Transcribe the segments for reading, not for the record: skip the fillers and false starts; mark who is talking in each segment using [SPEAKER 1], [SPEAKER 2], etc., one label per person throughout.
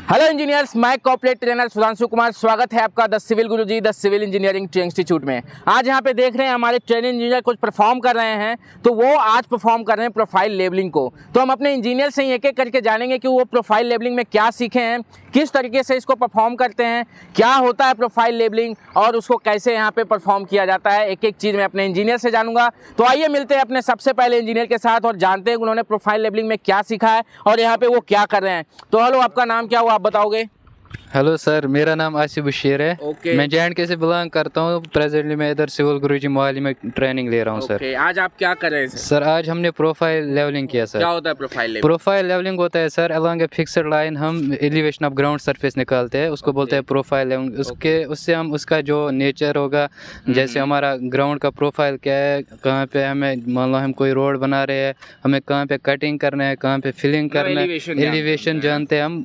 [SPEAKER 1] Hello engineers, मैं corporate trainer Sudhanshu Kumar. स्वागत है आपका the civil Guruji the civil engineering training institute में। आज यहाँ पे देख रहे हैं हमारे ट्रेनिंग इंजीनियर कुछ परफॉर्म कर रहे हैं, तो वो आज परफॉर्म कर रहे हैं प्रोफाइल लेबलिंग को। तो हम अपने इंजीनियर से ही एक एक करके जानेंगे कि वो प्रोफाइल लेबलिंग में क्या सीखे हैं, किस तरीके से इसको परफॉर्म करते हैं, क्या होता है प्रोफाइल लेबलिंग और उसको कैसे यहाँ पे परफॉर्म किया जाता है। एक एक चीज़ मैं अपने इंजीनियर से जानूंगा। तो आइए मिलते हैं अपने सबसे पहले इंजीनियर के साथ और जानते हैं उन्होंने प्रोफाइल लेबलिंग में क्या सीखा है और यहाँ पे वो क्या कर रहे हैं। तो हेलो, आपका नाम क्या हुआ, आप बताओगे?
[SPEAKER 2] हेलो सर, मेरा नाम आसिफ बशीर है। मैं JNK से बिलोंग करता हूँ। प्रेजेंटली मैं इधर सिविल गुरुजी मोहाली में ट्रेनिंग ले रहा हूँ सर।
[SPEAKER 1] आज आप क्या कर रहे हैं
[SPEAKER 2] सर? आज हमने प्रोफाइल लेवलिंग किया सर।
[SPEAKER 1] क्या होता है प्रोफाइल लेवलिंग?
[SPEAKER 2] प्रोफाइल लेवलिंग होता है sir, along a fixed line हम एलिवेशन ऑफ ग्राउंड सरफेस निकालते हैं, उसको बोलते हैं प्रोफाइल लेवलिंग। उससे हम उसका जो नेचर होगा, जैसे हमारा ग्राउंड का प्रोफाइल क्या है, कहाँ पे हमें मान लो हम कोई रोड बना रहे हैं, हमें कहाँ पे कटिंग करना है, कहाँ पे फिलिंग करना है, एलिवेशन जानते हैं हम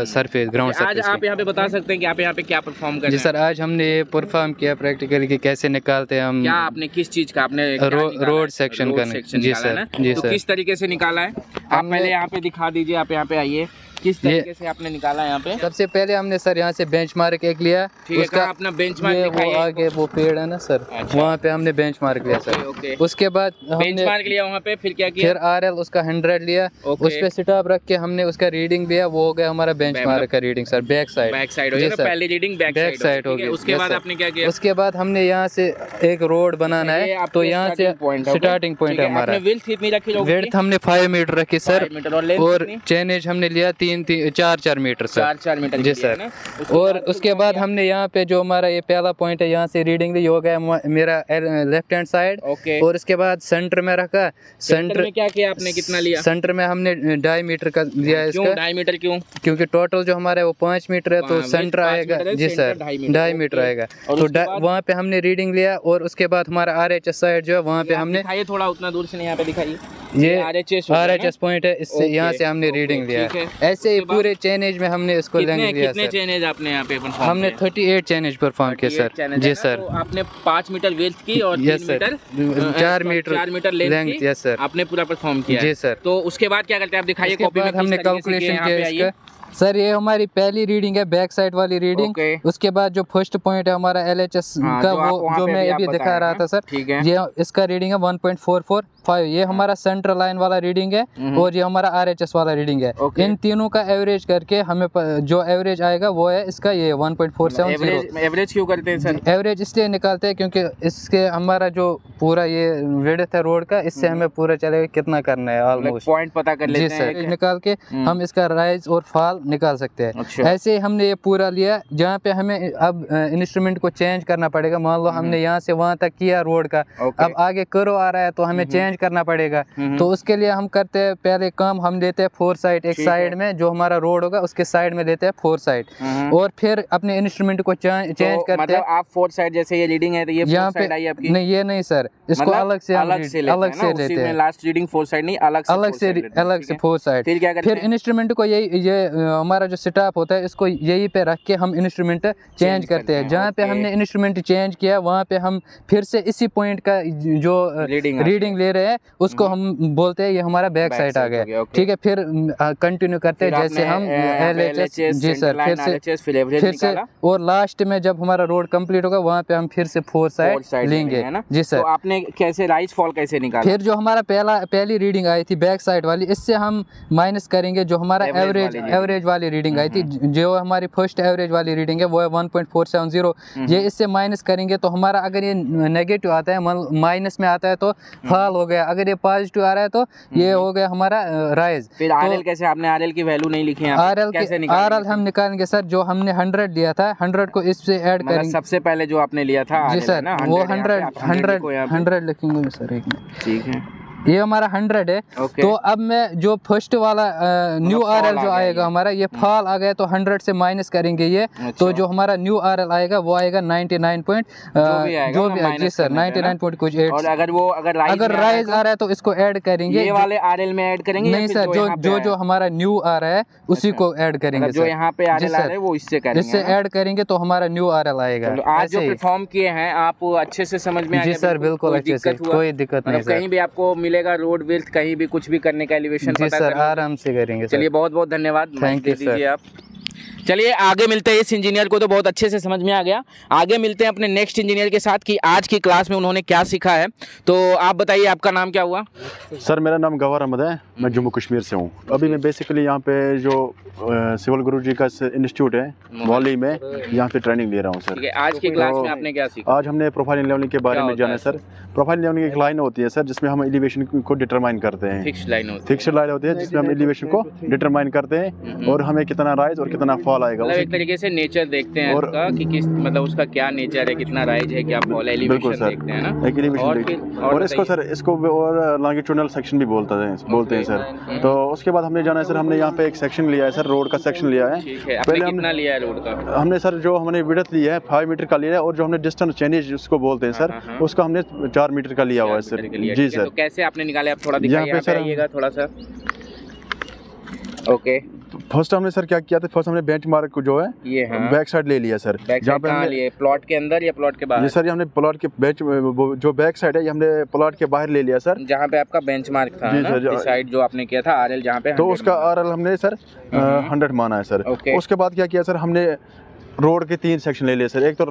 [SPEAKER 2] सरफेस, ग्राउंड सरफेस।
[SPEAKER 1] आप यहाँ पे बता सकते हैं कि आप यहाँ पे क्या परफॉर्म कर रहे हैं?
[SPEAKER 2] जी सर, आज हमने ये परफॉर्म किया प्रैक्टिकली कि कैसे निकालते हैं हम।
[SPEAKER 1] क्या आपने किस चीज का आपने
[SPEAKER 2] रोड सेक्शन का? जी सर, जी सर।
[SPEAKER 1] किस तरीके से निकाला है आप पहले यहाँ पे दिखा दीजिए। आप यहाँ पे आइए, किस तरीके से आपने निकाला है यहाँ पे?
[SPEAKER 2] सबसे पहले हमने सर यहाँ से बेंचमार्क एक लिया।
[SPEAKER 1] उसका अपना बेंचमार्क
[SPEAKER 2] दिखाइए। आगे वो पेड़ है ना सर, वहाँ पे हमने बेंचमार्क लिया सर। उसके बाद
[SPEAKER 1] बेंचमार्क लिया वहाँ पे, फिर क्या किया?
[SPEAKER 2] फिर RL उसका 100 लिया, उस पे स्टॉप रख के हमने उसका रीडिंग लिया, वो हो गया हमारा बेंचमार्क का रीडिंग सर। बैक साइड हो गया, पहली रीडिंग बैक साइड हो गई।
[SPEAKER 1] उसके बाद आपने क्या किया?
[SPEAKER 2] उसके बाद हमने यहाँ से एक रोड बनाना है, तो यहाँ से स्टार्टिंग पॉइंट है हमारा।
[SPEAKER 1] विड्थ कितनी रखी?
[SPEAKER 2] विड्थ हमने 5 मीटर रखी सर, और चेनेज हमने लिया 4 मीटर सर।
[SPEAKER 1] 4 मीटर
[SPEAKER 2] जी सर। और उसके बाद हमने यहाँ पे जो हमारा ये पहला पॉइंट है, यहाँ से रीडिंग ली, हो गया मेरा लेफ्ट हैंड साइड। और उसके बाद सेंटर में रखा। सेंटर में क्या किया आपने, कितना लिया? सेंटर में हमने 2.5 मीटर का लिया है। इसका
[SPEAKER 1] 2.5 मीटर क्यों?
[SPEAKER 2] क्योंकि टोटल जो हमारा है वो 5 मीटर है, तो सेंटर आएगा। जी सर, 2.5 मीटर आएगा। तो वहाँ पे हमने रीडिंग लिया, और उसके बाद हमारा RHS साइड जो है वहाँ पे हमने
[SPEAKER 1] थोड़ा उतना दूर से नहीं, यहाँ पे दिखाइए।
[SPEAKER 2] ये RHS पॉइंट है, इससे यहाँ से हमने रीडिंग लिया। ऐसे ही पूरे चेनेज में हमने इसको लेंगे लिया।
[SPEAKER 1] कितने चेनेज आपने यहाँ पे परफॉर्म?
[SPEAKER 2] हमने 38 चेनेज परफॉर्म किए सर। जी सर।
[SPEAKER 1] आपने 5 मीटर विड्थ की और 4 मीटर लेंथ की।
[SPEAKER 2] यस सर,
[SPEAKER 1] आपने पूरा परफॉर्म किया।
[SPEAKER 2] जी सर।
[SPEAKER 1] तो उसके बाद क्या करते हैं आप दिखाइए। कॉपी में
[SPEAKER 2] हमने कैलकुलेशन किया इसका सर। ये हमारी पहली रीडिंग है, बैक साइड वाली रीडिंग। उसके बाद जो फर्स्ट पॉइंट है हमारा LHS का, वो जो मैं अभी दिखा रहा था सर, ये इसका रीडिंग है 1.445। ये हमारा सेंटर लाइन वाला रीडिंग है, और ये हमारा RHS वाला रीडिंग है। इन तीनों का एवरेज करके हमें जो एवरेज आएगा वो है इसका ये 1.470।
[SPEAKER 1] एवरेज क्यों करते हैं सर?
[SPEAKER 2] एवरेज इसलिए निकालते हैं क्योंकि इसके हमारा जो पूरा ये विड्थ है रोड का, इससे हमें पूरा चलेगा कितना करना है, ऑलमोस्ट
[SPEAKER 1] पॉइंट पता कर लेते हैं।
[SPEAKER 2] जी सर, निकाल के हम इसका राइज और फॉल निकाल सकते हैं। ऐसे ही हमने ये पूरा लिया, जहाँ पे हमें अब इंस्ट्रूमेंट को चेंज करना पड़ेगा। मान लो हमने यहाँ से वहाँ तक किया रोड का, अब आगे कर्व आ रहा है तो हमें चेंज करना पड़ेगा। तो उसके लिए हम करते हैं पहले काम, हम लेते हैं 4 साइड। एक साइड में जो हमारा रोड होगा उसके साइड में लेते हैं 4 साइड, और फिर अपने इंस्ट्रूमेंट को चेंज करते हैं।
[SPEAKER 1] आप 4 साइड जैसे ये रीडिंग है, तो ये
[SPEAKER 2] यहाँ पे आपकी नहीं, ये नहीं सर, इसको अलग से लेते हैं।
[SPEAKER 1] लास्ट रीडिंग 4 साइड नहीं, अलग से 4 साइड। फिर क्या करते हैं?
[SPEAKER 2] फिर इंस्ट्रूमेंट को ये हमारा जो स्टॉप होता है, इसको यही पे रख के हम इंस्ट्रूमेंट चेंज करते हैं। जहाँ पे हमने इंस्ट्रूमेंट चेंज किया, वहाँ पे हम फिर से इसी पॉइंट का जो रीडिंग ले रहे हैं उसको हम बोलते हैं ये हमारा बैक साइड आ गया। ठीक है, फिर कंटिन्यू करते हैं जैसे हम LHS। जी सर, फिर से और लास्ट में जब हमारा रोड कंप्लीट होगा वहाँ पे हम फिर से 4 साइड लेंगे। जी सर।
[SPEAKER 1] तो आपने कैसे राइज फॉल कैसे निकाला?
[SPEAKER 2] फिर जो हमारा पहली रीडिंग आई थी बैक साइड वाली, इससे हम माइनस करेंगे जो हमारा एवरेज वाली रीडिंग आई थी। जो हमारी फर्स्ट एवरेज वाली रीडिंग है वो है 1.470। ये इससे माइनस करेंगे तो हमारा, अगर ये नेगेटिव आता है, माइनस में आता है तो फॉल हो गया, अगर ये पॉजिटिव आ रहा है तो ये हो गया हमारा राइज।
[SPEAKER 1] फिर RL कैसे? आपने RL की वैल्यू नहीं लिखी है।
[SPEAKER 2] RL हम निकालेंगे सर, जो हमने 100 लिया था, 100 को इससे ऐड करेंगे।
[SPEAKER 1] सबसे पहले जो आपने लिया था।
[SPEAKER 2] जी सर, वो 100 लिखेंगे सर, एक मिनट। ठीक है, ये हमारा 100 है। तो अब मैं जो फर्स्ट वाला न्यू RL जो आएगा हमारा, ये फॉल आ गया तो 100 से माइनस करेंगे ये। तो जो हमारा न्यू RL आएगा वो आएगा 99 जो भी जी सर, 99.8।
[SPEAKER 1] और अगर
[SPEAKER 2] राइज आ रहा है तो इसको ऐड करेंगे।
[SPEAKER 1] ये वाले RL में ऐड करेंगे?
[SPEAKER 2] नहीं सर, जो हमारा न्यू आ रहा है उसी को ऐड करेंगे।
[SPEAKER 1] जो यहाँ पे RL आ रहा है वो इससे करेंगे,
[SPEAKER 2] इससे ऐड करेंगे तो हमारा न्यू RL आएगा।
[SPEAKER 1] आज जो परफॉर्म किए हैं आप अच्छे से समझ में आ गया?
[SPEAKER 2] जी सर, बिल्कुल अच्छे से, कोई दिक्कत नहीं।
[SPEAKER 1] कहीं भी आपको मिलेगा रोड विड्थ, कहीं भी कुछ भी करने का एलिवेशन
[SPEAKER 2] पता करेंगे, आराम से करेंगे।
[SPEAKER 1] चलिए, बहुत बहुत धन्यवाद।
[SPEAKER 2] Thank you sir.
[SPEAKER 1] आप चलिए आगे मिलते हैं, इस इंजीनियर को तो बहुत अच्छे से समझ में आ गया। आगे मिलते हैं अपने नेक्स्ट इंजीनियर के साथ कि आज की क्लास में उन्होंने क्या सीखा है। तो आप बताइए, आपका नाम क्या हुआ?
[SPEAKER 3] सर मेरा नाम गवार अहमद है, मैं जम्मू कश्मीर से हूँ। अभी मैं बेसिकली यहाँ पे जो सिविल गुरुजी का इंस्टीट्यूट है मोहाली में, यहाँ पे ट्रेनिंग ले रहा हूँ सर।
[SPEAKER 1] ठीक है, आज की क्लास में आपने क्या सीखा?
[SPEAKER 3] आज हमने प्रोफाइल लेवलिंग के बारे में जाना है सर। प्रोफाइल लेवलिंग एक लाइन होती है सर जिसमें हम एलिवेशन को डिटरमाइन करते हैं।
[SPEAKER 1] फिक्स्ड लाइन होती है।
[SPEAKER 3] फिक्स्ड लाइन होती है जिसमें हम एलिवेशन को डिटरमाइन करते हैं और हमें कितना राइज और कितना फॉल आएगा।
[SPEAKER 1] मतलब एक तरीके से नेचर देखते हैं उसका कि किस मतलब उसका क्या नेचर है, कितना राइज है, क्या फॉल है, एलिवेशन देखते हैं ना।
[SPEAKER 3] एक एलिवेशन और इसको सर इसको और लॉन्गिट्यूडनल सेक्शन भी बोलते हैं सर। तो उसके बाद हमने जाना है सर, हमने यहाँ पे एक सेक्शन लिया है सर, रोड का सेक्शन लिया है।
[SPEAKER 1] ठीक है, आपने कितना लिया है रोड का?
[SPEAKER 3] हमने सर जो हमने विड्थ लिया है 5 मीटर का लिया है और जो हमने डिस्टेंस चेंज उसको बोलते हैं सर, उसका हमने 4 मीटर का लिया हुआ है सर। जी सर।
[SPEAKER 1] तो कैसे आपने निकाले, आप थोड़ा दिखाइए, यहाँ पे आइएगा थोड़ा सा। ओके,
[SPEAKER 3] फर्स्ट हमने सर क्या किया था, फर्स्ट हमने बेंचमार्क जो है ये बैक साइड ले लिया सर।
[SPEAKER 1] जहाँ पे हमने प्लॉट के अंदर या प्लॉट के बाहर?
[SPEAKER 3] ये सर ये हमने प्लॉट के बेंच जो बैक साइड है ये हमने प्लॉट के बाहर ले लिया सर,
[SPEAKER 1] जहाँ पे आपका बेंचमार्क था ना, इस साइड जो आपने किया था आरएल, जहाँ पे
[SPEAKER 3] तो उसका आरएल हमने सर 100 माना है सर। उसके बाद क्या किया सर, हमने रोड के 3 सेक्शन ले लिए सर। एक तो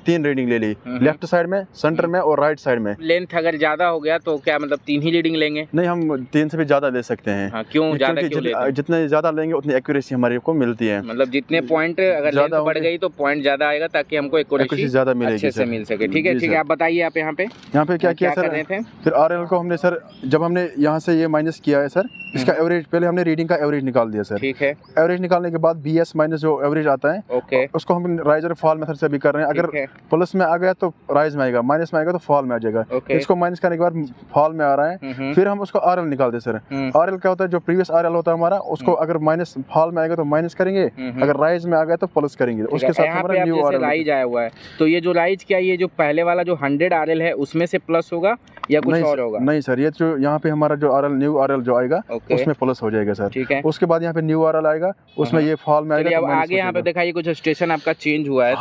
[SPEAKER 3] 3 रीडिंग ले ली, लेफ्ट साइड में, सेंटर में और राइट साइड में।
[SPEAKER 1] लेंथ अगर ज्यादा हो गया तो क्या मतलब 3 ही रीडिंग लेंगे?
[SPEAKER 3] नहीं, हम 3 से भी ज्यादा ले सकते हैं।
[SPEAKER 1] हाँ, क्यों ज्यादा?
[SPEAKER 3] जितने ज्यादा लेंगे उतनी एक्यूरेसी हमारे को मिलती है।
[SPEAKER 1] मतलब जितने पॉइंट अगर लेंथ बढ़ गई तो पॉइंट ज्यादा आएगा ताकि हमको एक्यूरेसी
[SPEAKER 3] ज्यादा मिलेगी,
[SPEAKER 1] अच्छे से मिल सके। ठीक है, ठीक है, आप बताइए आप यहाँ पे
[SPEAKER 3] क्या किया सर। फिर आरएल को हमने सर, जब हमने यहाँ से ये माइनस किया है सर, इसका एवरेज पहले हमने रीडिंग का एवरेज निकाल दिया सर। ठीक है, एवरेज निकालने के बाद बीएस माइनस जो एवरेज आता है उसको हम राइज और फॉल मेथड से भी कर रहे हैं। अगर प्लस में आ गया तो राइज में आएगा, माइनस में आएगा तो फॉल में आ जाएगा। इसको माइनस करने के बाद फॉल में आ रहा है, फिर हम उसको आरएल निकाल दे सर। आरएल क्या होता है, जो प्रीवियस आरएल होता है हमारा, उसको अगर माइनस फॉल में आएगा तो माइनस करेंगे, अगर राइज में आ गया तो प्लस करेंगे। उसके साथ हमारा न्यू आरएल
[SPEAKER 1] राइज आया हुआ है। तो ये जो राइज क्या, ये जो पहले वाला जो 100 आरएल है उसमें से प्लस होगा या कुछ और होगा?
[SPEAKER 3] नहीं सर, ये जो यहाँ पे हमारा जो आरएल न्यू आरएल जो आएगा उसमें प्लस हो जाएगा सर। ठीक है, उसके बाद यहाँ पे न्यू आरएल आएगा, उसमें ये फॉल में आएगा।
[SPEAKER 1] आगे यहाँ पे दिखाइए, कुछ स्टेशन आपका चेंज हुआ है।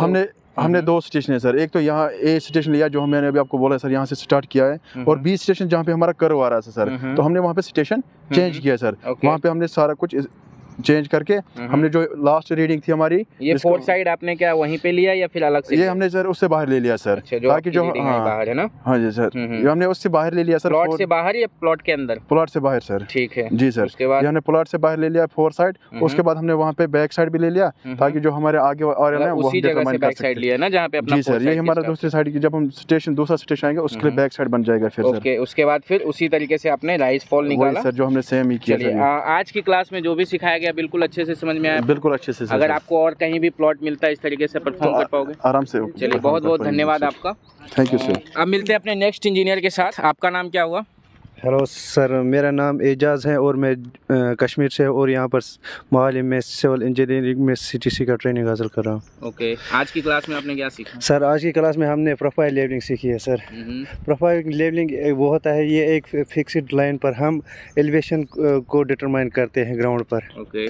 [SPEAKER 3] हमने 2 स्टेशन है सर। एक तो यहाँ ए स्टेशन लिया जो मैंने अभी आपको बोला सर, यहाँ से स्टार्ट किया है, और बी स्टेशन जहाँ पे हमारा कर्व आ रहा है सर, तो हमने वहाँ पे स्टेशन चेंज किया सर। वहाँ पे हमने सारा कुछ चेंज करके हमने जो लास्ट रीडिंग थी हमारी,
[SPEAKER 1] ये 4 साइड आपने क्या वहीं पे लिया या फिर अलग से?
[SPEAKER 3] ये हमने सर उससे बाहर ले लिया सर, ताकि जो
[SPEAKER 1] बाहर है ना।
[SPEAKER 3] हाँ जी सर, ये हमने उससे बाहर ले लिया सर।
[SPEAKER 1] प्लॉट से बाहर या प्लॉट के अंदर? प्लॉट से बाहर
[SPEAKER 3] सर।
[SPEAKER 1] ठीक है
[SPEAKER 3] जी सर। उसके बाद हमने प्लॉट से बाहर ले लिया 4 साइड। उसके बाद हमने वहाँ पे बैक साइड भी ले लिया, ताकि जो हमारे आगे आ रहे हैं वो
[SPEAKER 1] उसी जगह से बैक साइड लिया ना, जहाँ पे अपना।
[SPEAKER 3] जी सर, ये हमारा दूसरी साइड की, जब हम दूसरा स्टेशन आएंगे उसके लिए बैक साइड बन जाएगा फिर सर।
[SPEAKER 1] उसके बाद फिर उसी तरीके से आपने राइज फॉल निकाला
[SPEAKER 3] सर, जो हमने सेम ही किया।
[SPEAKER 1] आज की क्लास में जो भी सिखाया गया बिल्कुल अच्छे से समझ में आया?
[SPEAKER 3] बिल्कुल अच्छे से।
[SPEAKER 1] अगर आपको और कहीं भी प्लॉट मिलता है इस तरीके से परफॉर्म कर पाओगे?
[SPEAKER 3] आराम से।
[SPEAKER 1] चलिए, बहुत बहुत धन्यवाद आपका।
[SPEAKER 3] Thank you sir.
[SPEAKER 1] अब मिलते हैं अपने नेक्स्ट इंजीनियर के साथ। आपका नाम क्या हुआ?
[SPEAKER 4] हेलो सर, मेरा नाम एजाज़ है और मैं कश्मीर से, और यहाँ पर मोहाली में सिविल इंजीनियरिंग में सीटीसी का ट्रेनिंग हासिल कर रहा हूँ।
[SPEAKER 1] ओके, आज की क्लास में आपने क्या सीखा?
[SPEAKER 4] सर आज की क्लास में हमने प्रोफाइल लेवलिंग सीखी है सर। प्रोफाइल लेवलिंग वो होता है, ये एक फिक्स्ड लाइन पर हम एलिवेशन को डिटरमाइन करते हैं ग्राउंड पर।
[SPEAKER 1] ओके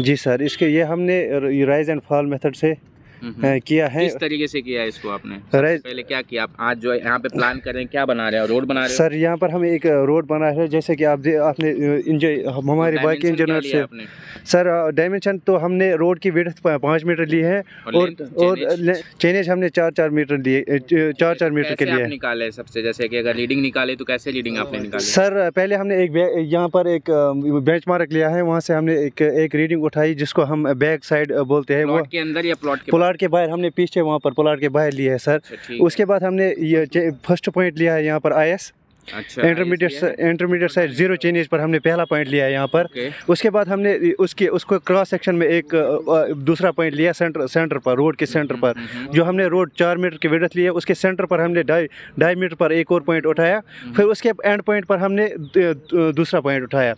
[SPEAKER 4] जी सर, इसके ये हमने राइज एंड फॉल मेथड से किया है।
[SPEAKER 1] किस तरीके से किया है इसको आपने? पहले क्या किया आप? आज जो यहाँ पे प्लान कर रहे हैं, क्या बना रहे हैं? रोड बना रहे हैं
[SPEAKER 4] सर? यहाँ पर हम एक रोड बना रहे हैं, जैसे कि आपने हमारे बाइक इंजीनियर से सर डायमेंशन तो हमने रोड की विड्थ 5 मीटर ली है, और चेनेज हमने 4-4 मीटर लिए, 4-4 मीटर के लिए
[SPEAKER 1] निकाले सबसे। जैसे कि अगर रीडिंग निकाले तो कैसे रीडिंग आपने निकाली?
[SPEAKER 4] सर पहले हमने एक यहाँ पर एक बेंचमार्क लिया है, वहाँ से हमने एक रीडिंग उठाई जिसको हम बैक साइड बोलते हैं।
[SPEAKER 1] प्लॉट के अंदर या प्लॉट
[SPEAKER 4] के बाहर? हमने पीछे वहाँ पर प्लॉट के बाहर लिया है सर। उसके बाद हमने ये फर्स्ट पॉइंट लिया है यहाँ पर IS।
[SPEAKER 1] अच्छा,
[SPEAKER 4] इंटरमीडिएट साइड 0 चेंजेस पर हमने पहला पॉइंट लिया है यहाँ पर। उसके बाद हमने उसको क्रॉस सेक्शन में एक दूसरा पॉइंट लिया सेंटर पर, रोड के सेंटर पर। जो हमने रोड 4 मीटर की विड्थ ली है, उसके सेंटर पर हमने 2.5 मीटर पर एक और पॉइंट उठाया। फिर उसके एंड पॉइंट पर हमने दूसरा पॉइंट उठाया।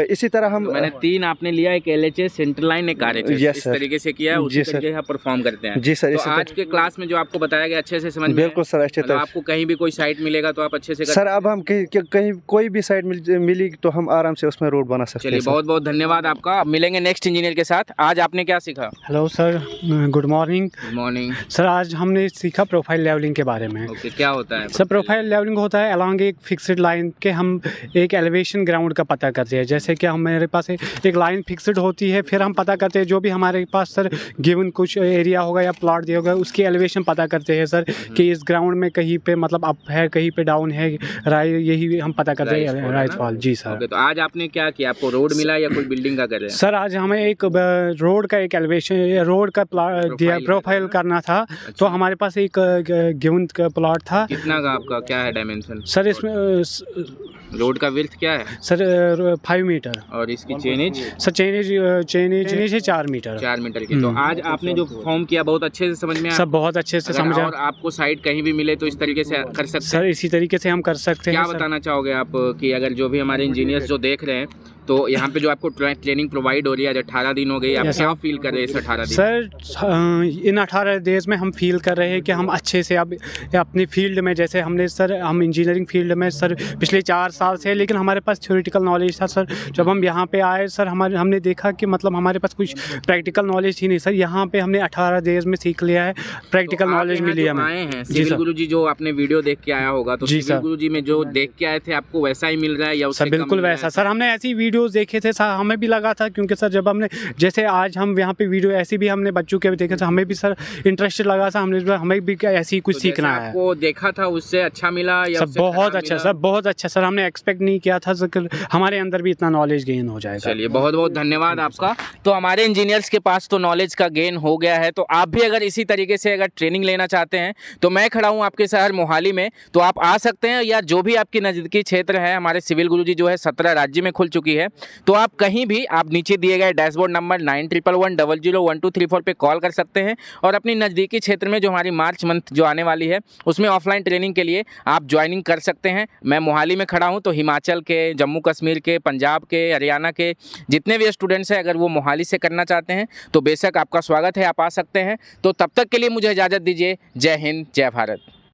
[SPEAKER 4] इसी तरह हम
[SPEAKER 1] मैंने 3 आपने लिया, एक LHS, सेंटर लाइन, एक RHS, इस तरीके से किया, उसी तरीके से परफॉर्म करते हैं।
[SPEAKER 4] जी सर।
[SPEAKER 1] तो आज के क्लास में जो आपको बताया गया अच्छे से समझ में?
[SPEAKER 4] बिल्कुल सर, अच्छे तरह।
[SPEAKER 1] आपको कहीं भी कोई साइट मिलेगा तो आप अच्छे से
[SPEAKER 4] सर अब हम कहीं कोई भी साइड मिली तो हम आराम से उसमें रोड बना सकते हैं।
[SPEAKER 1] चलिए बहुत बहुत धन्यवाद आपका। अब मिलेंगे नेक्स्ट इंजीनियर के साथ। आज आपने क्या सीखा?
[SPEAKER 5] Hello sir, good morning.
[SPEAKER 1] Good morning
[SPEAKER 5] sir, आज हमने सीखा प्रोफाइल लेवलिंग के बारे में।
[SPEAKER 1] ओके, क्या होता है?
[SPEAKER 5] सर, प्रोफाइल लेवलिंग होता है अलॉन्ग एक फिक्स्ड लाइन के हम एक एलिवेशन ग्राउंड का पता करते हैं। जैसे कि हमारे पास एक लाइन फिक्स्ड होती है, फिर हम पता करते हैं जो भी हमारे पास सर गिवन कुछ एरिया होगा या प्लॉट दिया होगा उसकी एलिवेशन पता करते हैं सर कि इस ग्राउंड में कहीं पे मतलब अप है, कहीं पे डाउन है, यही हम पता करते हैं, राइट फॉल। जी सर।
[SPEAKER 1] ओके, तो आज आपने क्या किया? आपको रोड मिला या कोई बिल्डिंग का कर रहे हैं?
[SPEAKER 5] सर, आज हमें एक रोड का एक एलिवेशन रोड का दिया प्रोफाइल करना था।
[SPEAKER 1] अच्छा।
[SPEAKER 5] तो हमारे पास एक गिवन प्लॉट था।
[SPEAKER 1] कितना का आपका क्या है डायमेंशन?
[SPEAKER 5] सर, इसमें
[SPEAKER 1] रोड का विड्थ क्या है?
[SPEAKER 5] सर 5 मीटर
[SPEAKER 1] और इसकी चेनेज?
[SPEAKER 5] सर चेनेज है 4 मीटर।
[SPEAKER 1] 4 मीटर की। तो आज आपने जो परफॉर्म किया बहुत अच्छे से समझ में आया?
[SPEAKER 5] सब बहुत अच्छे से समझा।
[SPEAKER 1] और आपको साइट कहीं भी मिले तो इस तरीके से कर सकते हैं?
[SPEAKER 5] सर, इसी तरीके से हम कर सकते हैं।
[SPEAKER 1] क्या बताना चाहोगे आप कि अगर जो भी हमारे इंजीनियर्स जो देख रहे हैं तो यहाँ पे जो आपको ट्रेनिंग प्रोवाइड हो रही है, आज 18 दिन हो गए, आप क्या फील कर रहे हैं इस 18 दिन?
[SPEAKER 5] सर, इन 18 डेज में हम फील कर रहे हैं कि हम अच्छे से अब अपनी फील्ड में, जैसे हम इंजीनियरिंग फील्ड में सर पिछले 4 साल से, लेकिन हमारे पास थ्योरेटिकल नॉलेज था सर। जब हम यहाँ पे आए सर, हमने देखा कि मतलब हमारे पास कुछ प्रैक्टिकल नॉलेज ही नहीं सर। यहाँ पे हमने 18 डेज में सीख लिया है, प्रैक्टिकल नॉलेज मिली हमें।
[SPEAKER 1] आए हैं सिविल गुरुजी, जो आपने वीडियो देख के आया होगा, तो सिविल गुरुजी में जो देख के आए थे आपको वैसा ही मिल रहा है या उससे
[SPEAKER 5] सर? बिल्कुल वैसा सर। हमने ऐसी वीडियोस देखे थे सर, हमें भी लगा था, क्योंकि सर जब हमने जैसे आज हम यहाँ पे वीडियो ऐसी भी हमने बच्चों के भी देखे थे, हमें भी सर इंटरेस्टेड लगा था। हमें भी ऐसी कुछ सीखना है।
[SPEAKER 1] आपको देखा था उससे अच्छा मिला या
[SPEAKER 5] सर? बहुत अच्छा सर, बहुत अच्छा सर। हमने एक्सपेक्ट नहीं किया था सर हमारे अंदर भी इतना नॉलेज गेन हो जाएगा।
[SPEAKER 1] चलिए बहुत बहुत धन्यवाद आपका। तो हमारे इंजीनियर्स के पास तो नॉलेज का गेन हो गया है, तो आप भी अगर इसी तरीके से अगर ट्रेनिंग लेना चाहते हैं तो मैं खड़ा हूँ आपके शहर मोहाली में, तो आप आ सकते हैं। या जो भी आपकी नज़दीकी क्षेत्र है, हमारे सिविल गुरुजी जो है 17 राज्य में खुल चुकी है, तो आप कहीं भी आप नीचे दिए गए डैशबोर्ड नंबर 9111001234 पे कॉल कर सकते हैं और अपनी नज़दीकी क्षेत्र में जो हमारी मार्च मंथ जो आने वाली है उसमें ऑफलाइन ट्रेनिंग के लिए आप ज्वाइनिंग कर सकते हैं। मैं मोहाली में खड़ा हूं, तो हिमाचल के, जम्मू कश्मीर के, पंजाब के, हरियाणा के जितने भी स्टूडेंट्स हैं, अगर वो मोहाली से करना चाहते हैं तो बेशक आपका स्वागत है, आप आ सकते हैं। तो तब तक के लिए मुझे इजाज़त दीजिए। जय हिंद, जय भारत।